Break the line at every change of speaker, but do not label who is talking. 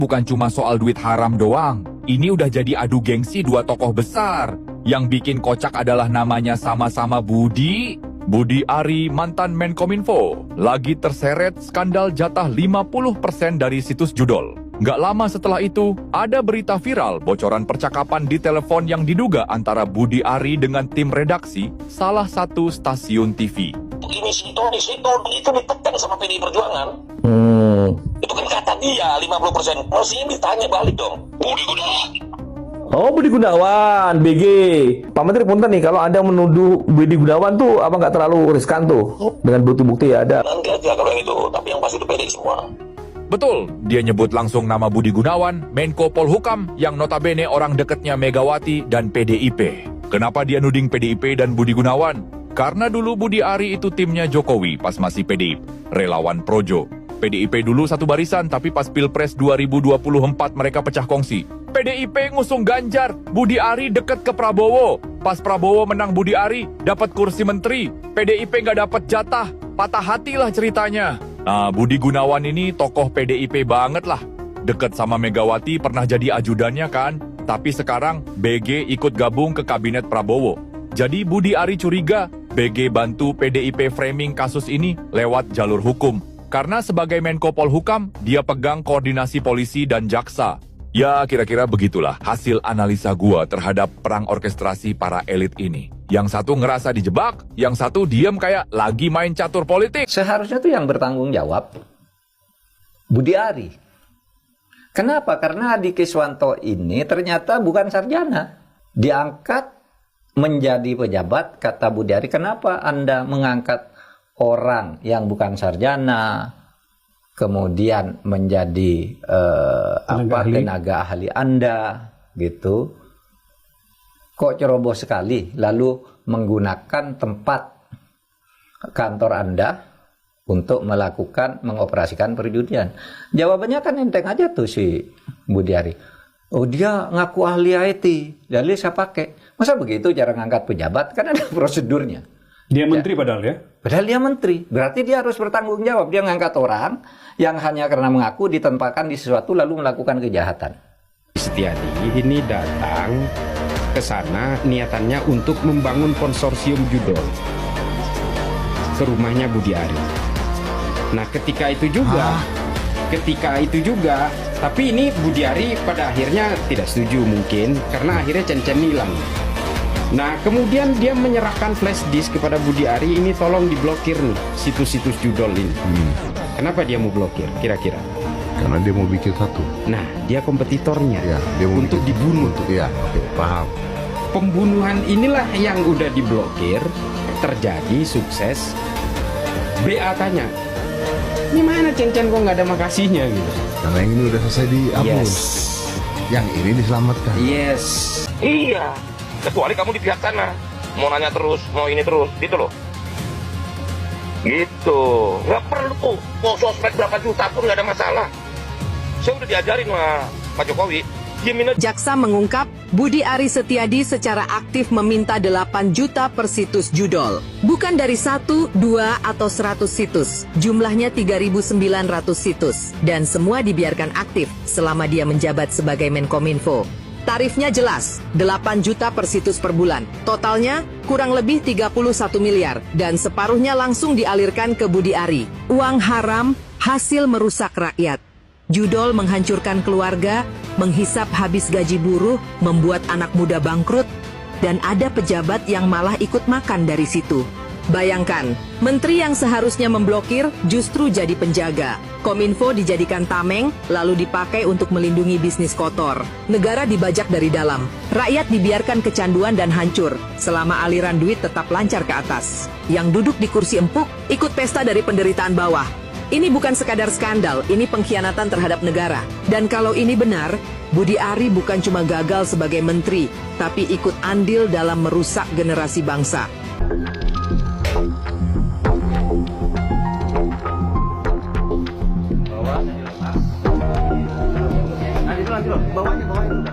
Bukan cuma soal duit haram doang. Ini udah jadi adu gengsi dua tokoh besar. Yang bikin kocak adalah namanya sama-sama Budi. Budi Ari, mantan Menkominfo, lagi terseret skandal jatah 50% dari situs judol. Nggak lama setelah itu, ada berita viral bocoran percakapan di telepon yang diduga antara Budi Ari dengan tim redaksi salah satu stasiun TV.
Ini Tony itu ditekan sama PDI Perjuangan. Itu kan kata dia 50%. Masih ditanya balik dong. Budi Gunawan.
Oh, Budi Gunawan, BG. Pak Menteri punten nih, kalau Anda menuduh Budi Gunawan tuh apa nggak terlalu riskan tuh? Dengan bukti-bukti ya ada.
Nanti aja kalau yang itu, tapi yang pasti itu PDI semua.
Betul, dia nyebut langsung nama Budi Gunawan, Menko Polhukam, yang notabene orang dekatnya Megawati dan PDIP. Kenapa dia nuding PDIP dan Budi Gunawan? Karena dulu Budi Ari itu timnya Jokowi pas masih PDIP, relawan Projo. PDIP dulu satu barisan, tapi pas Pilpres 2024 mereka pecah kongsi. PDIP ngusung Ganjar, Budi Ari deket ke Prabowo. Pas Prabowo menang Budi Ari, dapat kursi menteri. PDIP nggak dapat jatah, patah hatilah ceritanya. Nah, Budi Gunawan ini tokoh PDIP banget lah. Deket sama Megawati, pernah jadi ajudannya kan? Tapi sekarang BG ikut gabung ke kabinet Prabowo. Jadi Budi Ari curiga, BG bantu PDIP framing kasus ini lewat jalur hukum. Karena sebagai Menko Polhukam, dia pegang koordinasi polisi dan jaksa. Ya, kira-kira begitulah hasil analisa gua terhadap perang orkestrasi para elit ini. Yang satu ngerasa dijebak, yang satu diem kayak lagi main catur politik.
Seharusnya tuh yang bertanggung jawab Budi Ari. Kenapa? Karena Adi Kiswanto ini ternyata bukan sarjana. Diangkat menjadi pejabat, kata Budi Ari, kenapa Anda mengangkat orang yang bukan sarjana, kemudian menjadi tenaga ahli Anda, gitu. Kok ceroboh sekali, lalu menggunakan tempat kantor Anda untuk mengoperasikan perjudian. Jawabannya kan enteng aja tuh si Budi Ari. Oh, dia ngaku ahli IT, jadi saya pakai. Masa begitu cara ngangkat pejabat? Kan ada prosedurnya.
Dia menteri padahal ya?
Padahal dia menteri. Berarti dia harus bertanggung jawab. Dia ngangkat orang yang hanya karena mengaku ditempatkan di sesuatu lalu melakukan kejahatan.
Setiadi ini datang ke sana niatannya untuk membangun konsorsium judol ke rumahnya Budi Ari. Nah, ketika itu juga, tapi ini Budi Ari pada akhirnya tidak setuju mungkin karena akhirnya Cen-Cen hilang. Nah, kemudian dia menyerahkan flash disk kepada Budi Ari, ini tolong diblokir nih situs-situs judol ini. Kenapa dia mau blokir kira-kira?
Karena dia mau bikin satu.
Nah, dia kompetitornya
Ya, dia mau
untuk
bikin,
dibunuh.
Oke, paham.
Pembunuhan inilah yang udah diblokir, terjadi sukses. BA tanya, ini mana Cen-Cen kok nggak ada makasihnya gitu?
Karena yang ini udah selesai dihapus.
Yes.
Yang ini diselamatkan.
Yes.
Iya. Kecuali kamu di pihak sana. Mau nanya terus, mau ini terus, gitu loh. Gitu. Nggak perlu. Mau sosmed berapa juta pun nggak ada masalah. Saya udah diajarin sama Pak Jokowi.
Jaksa mengungkap Budi Ari Setiadi secara aktif meminta 8 juta per situs judol. Bukan dari 1, 2, atau 100 situs. Jumlahnya 3.900 situs. Dan semua dibiarkan aktif selama dia menjabat sebagai Menkominfo. Tarifnya jelas, 8 juta per situs per bulan. Totalnya kurang lebih 31 miliar dan separuhnya langsung dialirkan ke Budi Ari. Uang haram, hasil merusak rakyat. Judol menghancurkan keluarga, menghisap habis gaji buruh, membuat anak muda bangkrut, dan ada pejabat yang malah ikut makan dari situ. Bayangkan, menteri yang seharusnya memblokir justru jadi penjaga. Kominfo dijadikan tameng, lalu dipakai untuk melindungi bisnis kotor. Negara dibajak dari dalam. Rakyat dibiarkan kecanduan dan hancur, selama aliran duit tetap lancar ke atas. Yang duduk di kursi empuk, ikut pesta dari penderitaan bawah. Ini bukan sekadar skandal, ini pengkhianatan terhadap negara. Dan kalau ini benar, Budi Ari bukan cuma gagal sebagai menteri, tapi ikut andil dalam merusak generasi bangsa.
Bawahnya, bawahnya.